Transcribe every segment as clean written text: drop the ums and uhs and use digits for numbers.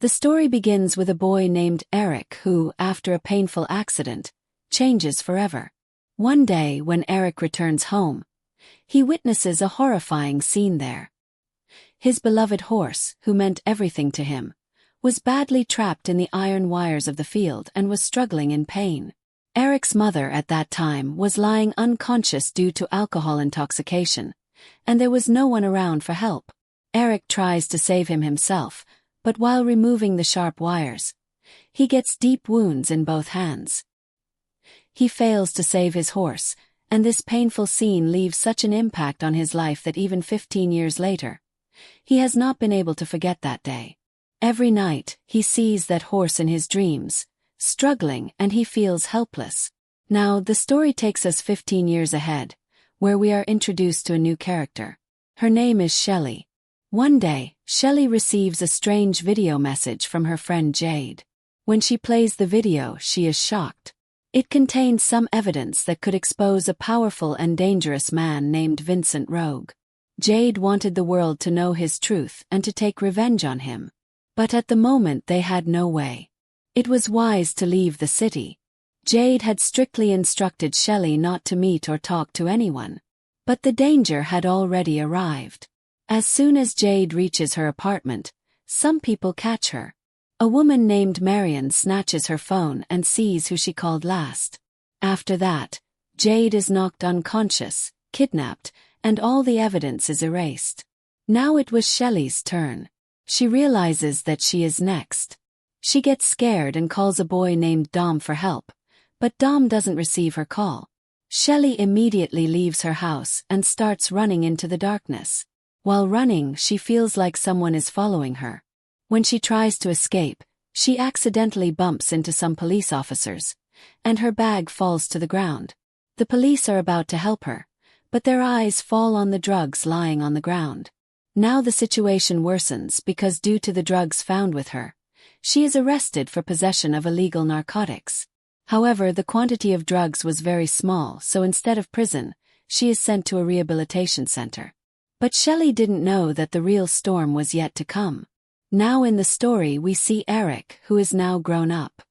The story begins with a boy named Eric who, after a painful accident, changes forever. One day when Eric returns home, he witnesses a horrifying scene there. His beloved horse, who meant everything to him, was badly trapped in the iron wires of the field and was struggling in pain. Eric's mother at that time was lying unconscious due to alcohol intoxication, and there was no one around for help. Eric tries to save him himself, but while removing the sharp wires, he gets deep wounds in both hands. He fails to save his horse, and this painful scene leaves such an impact on his life that even 15 years later, he has not been able to forget that day. Every night, he sees that horse in his dreams, struggling, and he feels helpless. Now, the story takes us 15 years ahead, where we are introduced to a new character. Her name is Shelley. One day, Shelley receives a strange video message from her friend Jade. When she plays the video, she is shocked. It contains some evidence that could expose a powerful and dangerous man named Vincent Rogue. Jade wanted the world to know his truth and to take revenge on him. But at the moment they had no way. It was wise to leave the city. Jade had strictly instructed Shelley not to meet or talk to anyone. But the danger had already arrived. As soon as Jade reaches her apartment, some people catch her. A woman named Marion snatches her phone and sees who she called last. After that, Jade is knocked unconscious, kidnapped, and all the evidence is erased. Now it was Shelley's turn. She realizes that she is next. She gets scared and calls a boy named Dom for help, but Dom doesn't receive her call. Shelley immediately leaves her house and starts running into the darkness. While running, she feels like someone is following her. When she tries to escape, she accidentally bumps into some police officers, and her bag falls to the ground. The police are about to help her, but their eyes fall on the drugs lying on the ground. Now the situation worsens because due to the drugs found with her, she is arrested for possession of illegal narcotics. However, the quantity of drugs was very small, so instead of prison, she is sent to a rehabilitation center. But Shelley didn't know that the real storm was yet to come. Now in the story we see Eric, who is now grown up.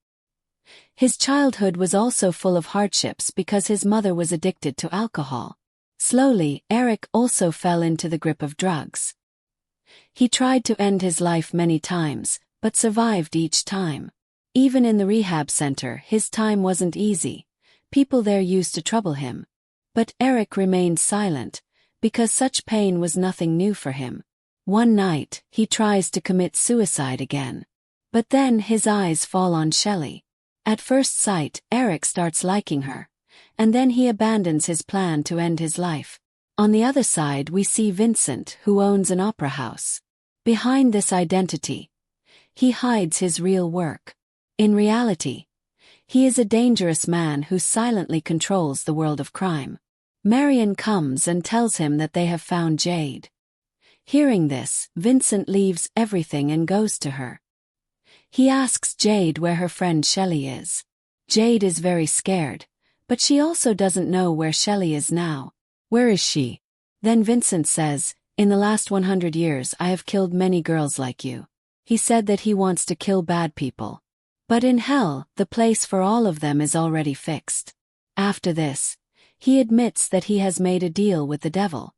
His childhood was also full of hardships because his mother was addicted to alcohol. Slowly, Eric also fell into the grip of drugs. He tried to end his life many times, but survived each time. Even in the rehab center, his time wasn't easy. People there used to trouble him. But Eric remained silent, because such pain was nothing new for him. One night, he tries to commit suicide again. But then his eyes fall on Shelley. At first sight, Eric starts liking her, and then he abandons his plan to end his life. On the other side we see Vincent, who owns an opera house. Behind this identity, he hides his real work. In reality, he is a dangerous man who silently controls the world of crime. Marion comes and tells him that they have found Jade. Hearing this, Vincent leaves everything and goes to her. He asks Jade where her friend Shelley is. Jade is very scared, but she also doesn't know where Shelley is now. Where is she? Then Vincent says, in the last 100 years I have killed many girls like you. He said that he wants to kill bad people. But in hell, the place for all of them is already fixed. After this, he admits that he has made a deal with the devil.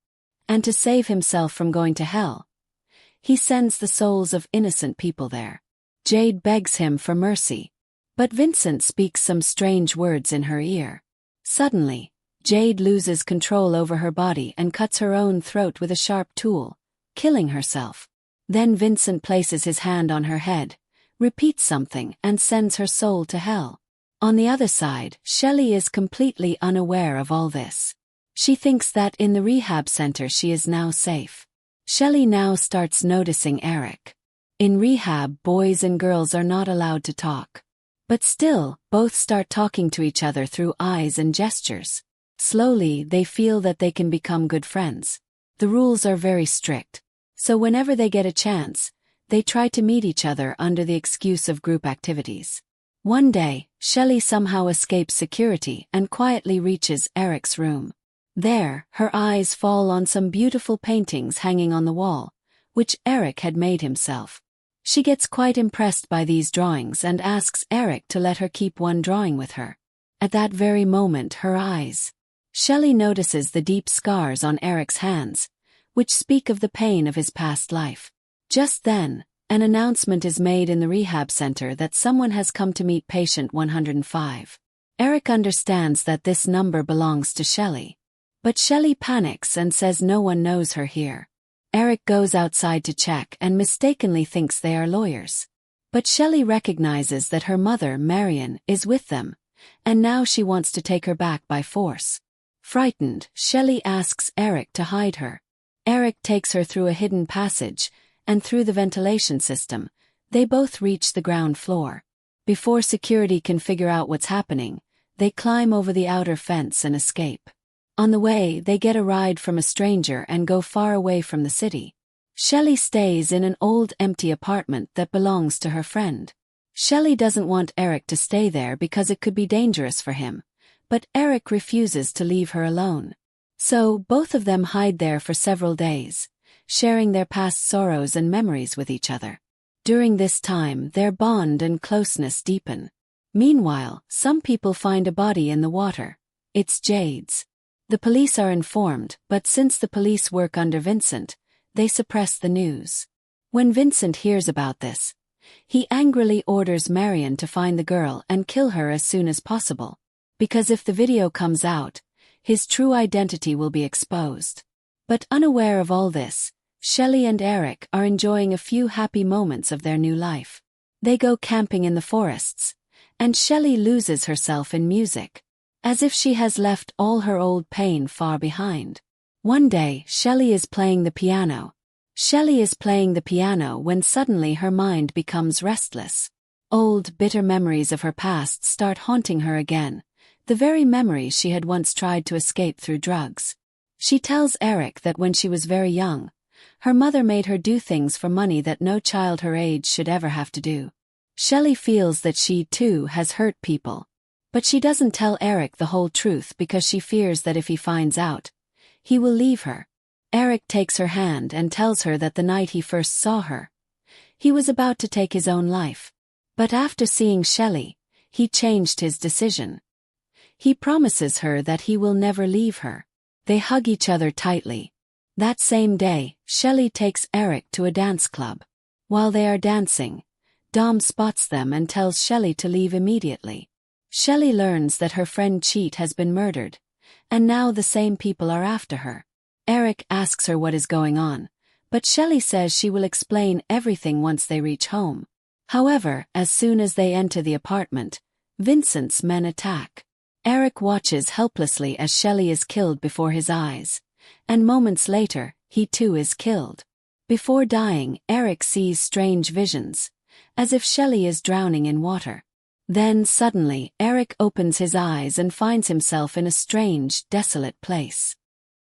And to save himself from going to hell, he sends the souls of innocent people there. Jade begs him for mercy. But Vincent speaks some strange words in her ear. Suddenly, Jade loses control over her body and cuts her own throat with a sharp tool, killing herself. Then Vincent places his hand on her head, repeats something, and sends her soul to hell. On the other side, Shelley is completely unaware of all this. She thinks that in the rehab center she is now safe. Shelley now starts noticing Eric. In rehab, boys and girls are not allowed to talk. But still, both start talking to each other through eyes and gestures. Slowly, they feel that they can become good friends. The rules are very strict. So whenever they get a chance, they try to meet each other under the excuse of group activities. One day, Shelley somehow escapes security and quietly reaches Eric's room. There, her eyes fall on some beautiful paintings hanging on the wall, which Eric had made himself. She gets quite impressed by these drawings and asks Eric to let her keep one drawing with her. At that very moment, her eyes. Shelley notices the deep scars on Eric's hands, which speak of the pain of his past life. Just then, an announcement is made in the rehab center that someone has come to meet patient 105. Eric understands that this number belongs to Shelley. But Shelley panics and says no one knows her here. Eric goes outside to check and mistakenly thinks they are lawyers. But Shelley recognizes that her mother, Marion, is with them, and now she wants to take her back by force. Frightened, Shelley asks Eric to hide her. Eric takes her through a hidden passage, and through the ventilation system, they both reach the ground floor. Before security can figure out what's happening, they climb over the outer fence and escape. On the way, they get a ride from a stranger and go far away from the city. Shelley stays in an old empty apartment that belongs to her friend. Shelley doesn't want Eric to stay there because it could be dangerous for him, but Eric refuses to leave her alone. So, both of them hide there for several days, sharing their past sorrows and memories with each other. During this time, their bond and closeness deepen. Meanwhile, some people find a body in the water. It's Jade's. The police are informed, but since the police work under Vincent, they suppress the news. When Vincent hears about this, he angrily orders Marion to find the girl and kill her as soon as possible, because if the video comes out, his true identity will be exposed. But unaware of all this, Shelley and Eric are enjoying a few happy moments of their new life. They go camping in the forests, and Shelley loses herself in music, as if she has left all her old pain far behind. One day, Shelley is playing the piano. When suddenly her mind becomes restless. Old, bitter memories of her past start haunting her again, the very memories she had once tried to escape through drugs. She tells Eric that when she was very young, her mother made her do things for money that no child her age should ever have to do. Shelley feels that she, too, has hurt people. But she doesn't tell Eric the whole truth because she fears that if he finds out, he will leave her. Eric takes her hand and tells her that the night he first saw her, he was about to take his own life. But after seeing Shelley, he changed his decision. He promises her that he will never leave her. They hug each other tightly. That same day, Shelley takes Eric to a dance club. While they are dancing, Dom spots them and tells Shelley to leave immediately. Shelley learns that her friend Cheat has been murdered, and now the same people are after her. Eric asks her what is going on, but Shelley says she will explain everything once they reach home. However, as soon as they enter the apartment, Vincent's men attack. Eric watches helplessly as Shelley is killed before his eyes, and moments later, he too is killed. Before dying, Eric sees strange visions, as if Shelley is drowning in water. Then suddenly, Eric opens his eyes and finds himself in a strange, desolate place.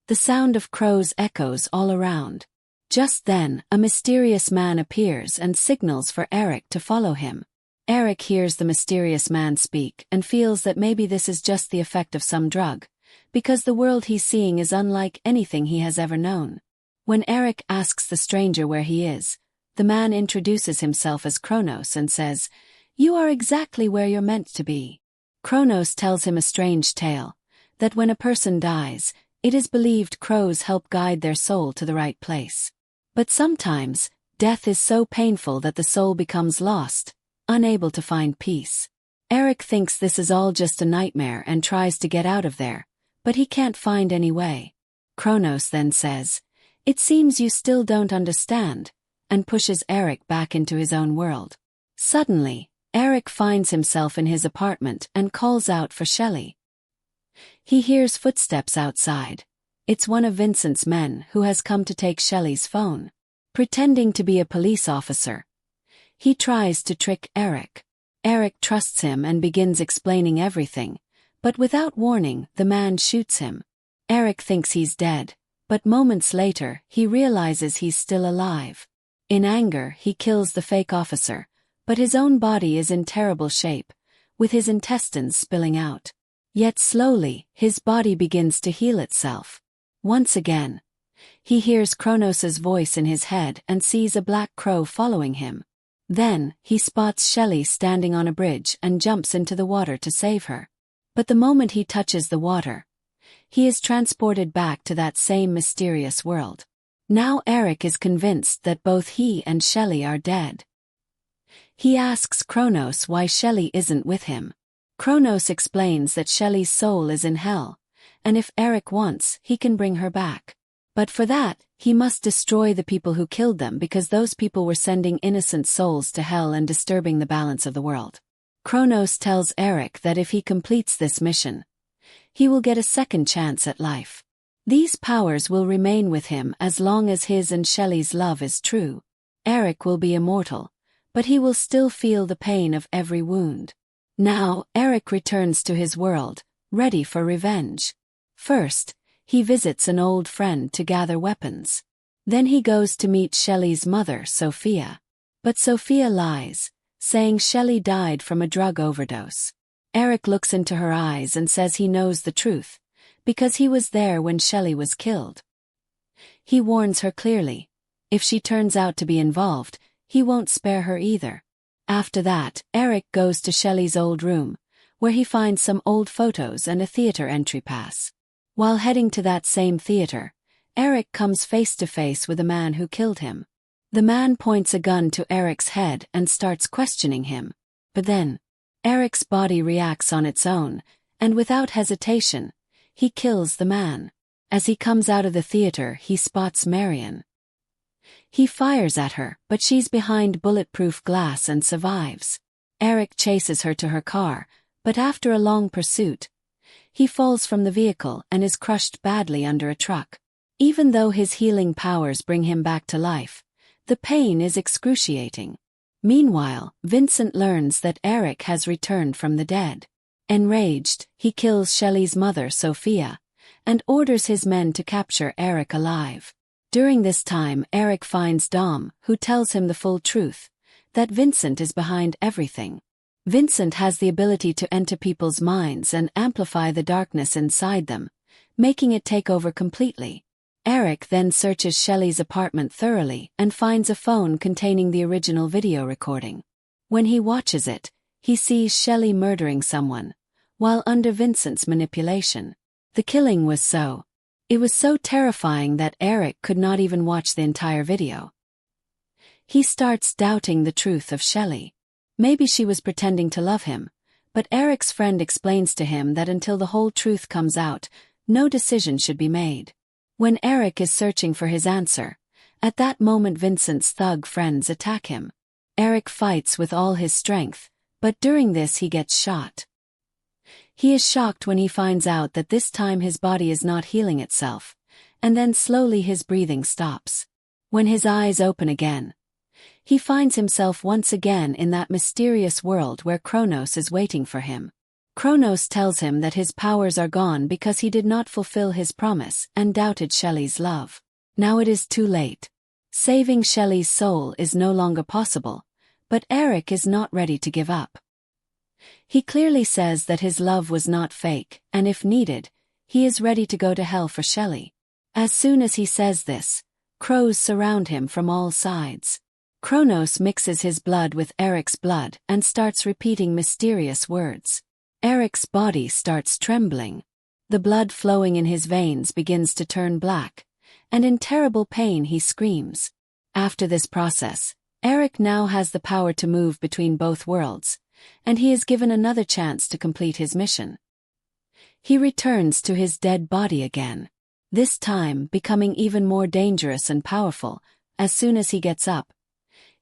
The sound of crows echoes all around. Just then, a mysterious man appears and signals for Eric to follow him. Eric hears the mysterious man speak and feels that maybe this is just the effect of some drug, because the world he's seeing is unlike anything he has ever known. When Eric asks the stranger where he is, the man introduces himself as Kronos and says, "You are exactly where you're meant to be." Kronos tells him a strange tale, that when a person dies, it is believed crows help guide their soul to the right place. But sometimes, death is so painful that the soul becomes lost, unable to find peace. Eric thinks this is all just a nightmare and tries to get out of there, but he can't find any way. Kronos then says, "It seems you still don't understand," and pushes Eric back into his own world. Suddenly, Eric finds himself in his apartment and calls out for Shelley. He hears footsteps outside. It's one of Vincent's men who has come to take Shelley's phone. Pretending to be a police officer, he tries to trick Eric. Eric trusts him and begins explaining everything, but without warning, the man shoots him. Eric thinks he's dead, but moments later, he realizes he's still alive. In anger, he kills the fake officer, but his own body is in terrible shape, with his intestines spilling out. Yet slowly, his body begins to heal itself. Once again, he hears Kronos's voice in his head and sees a black crow following him. Then, he spots Shelley standing on a bridge and jumps into the water to save her. But the moment he touches the water, he is transported back to that same mysterious world. Now Eric is convinced that both he and Shelley are dead. He asks Kronos why Shelley isn't with him. Kronos explains that Shelley's soul is in hell, and if Eric wants, he can bring her back. But for that, he must destroy the people who killed them because those people were sending innocent souls to hell and disturbing the balance of the world. Kronos tells Eric that if he completes this mission, he will get a second chance at life. These powers will remain with him as long as his and Shelley's love is true. Eric will be immortal, but he will still feel the pain of every wound. Now, Eric returns to his world, ready for revenge. First, he visits an old friend to gather weapons. Then he goes to meet Shelley's mother, Sophia. But Sophia lies, saying Shelley died from a drug overdose. Eric looks into her eyes and says he knows the truth, because he was there when Shelley was killed. He warns her clearly. If she turns out to be involved, he won't spare her either. After that, Eric goes to Shelley's old room, where he finds some old photos and a theater entry pass. While heading to that same theater, Eric comes face to face with a man who killed him. The man points a gun to Eric's head and starts questioning him. But then, Eric's body reacts on its own, and without hesitation, he kills the man. As he comes out of the theater, he spots Marion. He fires at her, but she's behind bulletproof glass and survives. Eric chases her to her car, but after a long pursuit, he falls from the vehicle and is crushed badly under a truck. Even though his healing powers bring him back to life, the pain is excruciating. Meanwhile, Vincent learns that Eric has returned from the dead. Enraged, he kills Shelley's mother, Sophia, and orders his men to capture Eric alive. During this time, Eric finds Dom, who tells him the full truth, that Vincent is behind everything. Vincent has the ability to enter people's minds and amplify the darkness inside them, making it take over completely. Eric then searches Shelley's apartment thoroughly and finds a phone containing the original video recording. When he watches it, he sees Shelley murdering someone, while under Vincent's manipulation. The killing was so terrifying that Eric could not even watch the entire video. He starts doubting the truth of Shelley. Maybe she was pretending to love him, but Eric's friend explains to him that until the whole truth comes out, no decision should be made. When Eric is searching for his answer, at that moment Vincent's thug friends attack him. Eric fights with all his strength, but during this he gets shot. He is shocked when he finds out that this time his body is not healing itself, and then slowly his breathing stops. When his eyes open again, he finds himself once again in that mysterious world where Kronos is waiting for him. Kronos tells him that his powers are gone because he did not fulfill his promise and doubted Shelley's love. Now it is too late. Saving Shelley's soul is no longer possible, but Eric is not ready to give up. He clearly says that his love was not fake, and if needed, he is ready to go to hell for Shelley. As soon as he says this, crows surround him from all sides. Kronos mixes his blood with Eric's blood and starts repeating mysterious words. Eric's body starts trembling. The blood flowing in his veins begins to turn black, and in terrible pain he screams. After this process, Eric now has the power to move between both worlds, and he is given another chance to complete his mission. He returns to his dead body again, this time becoming even more dangerous and powerful. As soon as he gets up,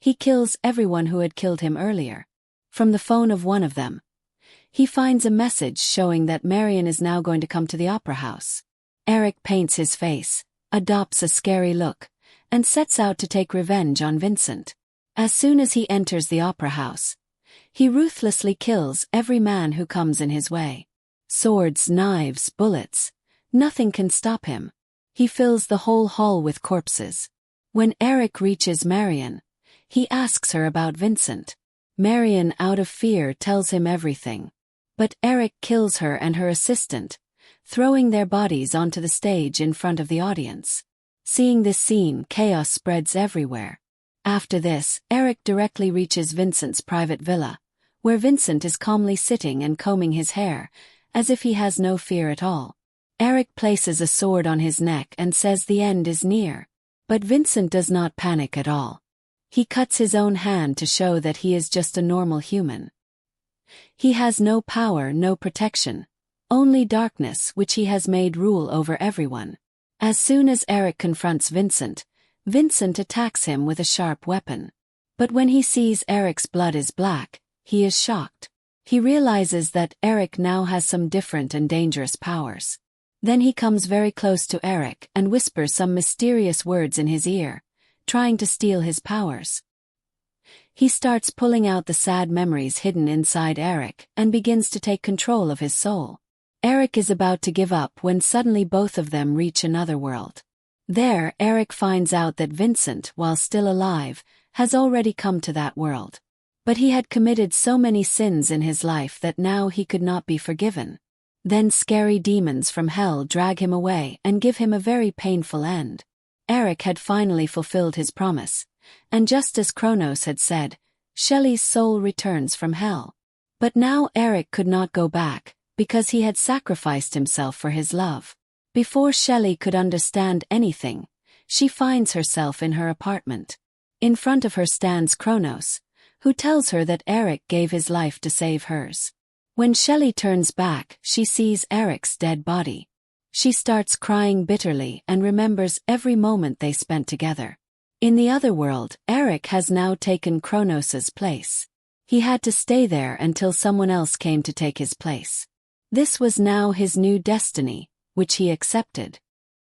he kills everyone who had killed him earlier. From the phone of one of them, he finds a message showing that Marion is now going to come to the opera house. Eric paints his face, adopts a scary look, and sets out to take revenge on Vincent. As soon as he enters the opera house, he ruthlessly kills every man who comes in his way. Swords, knives, bullets, nothing can stop him. He fills the whole hall with corpses. When Eric reaches Marion, he asks her about Vincent. Marion, out of fear, tells him everything. But Eric kills her and her assistant, throwing their bodies onto the stage in front of the audience. Seeing this scene, chaos spreads everywhere. After this, Eric directly reaches Vincent's private villa, where Vincent is calmly sitting and combing his hair, as if he has no fear at all. Eric places a sword on his neck and says the end is near. But Vincent does not panic at all. He cuts his own hand to show that he is just a normal human. He has no power, no protection, only darkness which he has made rule over everyone. As soon as Eric confronts Vincent, Vincent attacks him with a sharp weapon. But when he sees Eric's blood is black, he is shocked. He realizes that Eric now has some different and dangerous powers. Then he comes very close to Eric and whispers some mysterious words in his ear, trying to steal his powers. He starts pulling out the sad memories hidden inside Eric and begins to take control of his soul. Eric is about to give up when suddenly both of them reach another world. There, Eric finds out that Vincent, while still alive, has already come to that world. But he had committed so many sins in his life that now he could not be forgiven. Then scary demons from hell drag him away and give him a very painful end. Eric had finally fulfilled his promise, and just as Kronos had said, Shelley's soul returns from hell. But now Eric could not go back, because he had sacrificed himself for his love. Before Shelley could understand anything, she finds herself in her apartment. In front of her stands Kronos, who tells her that Eric gave his life to save hers. When Shelley turns back, she sees Eric's dead body. She starts crying bitterly and remembers every moment they spent together. In the other world, Eric has now taken Kronos's place. He had to stay there until someone else came to take his place. This was now his new destiny, which he accepted.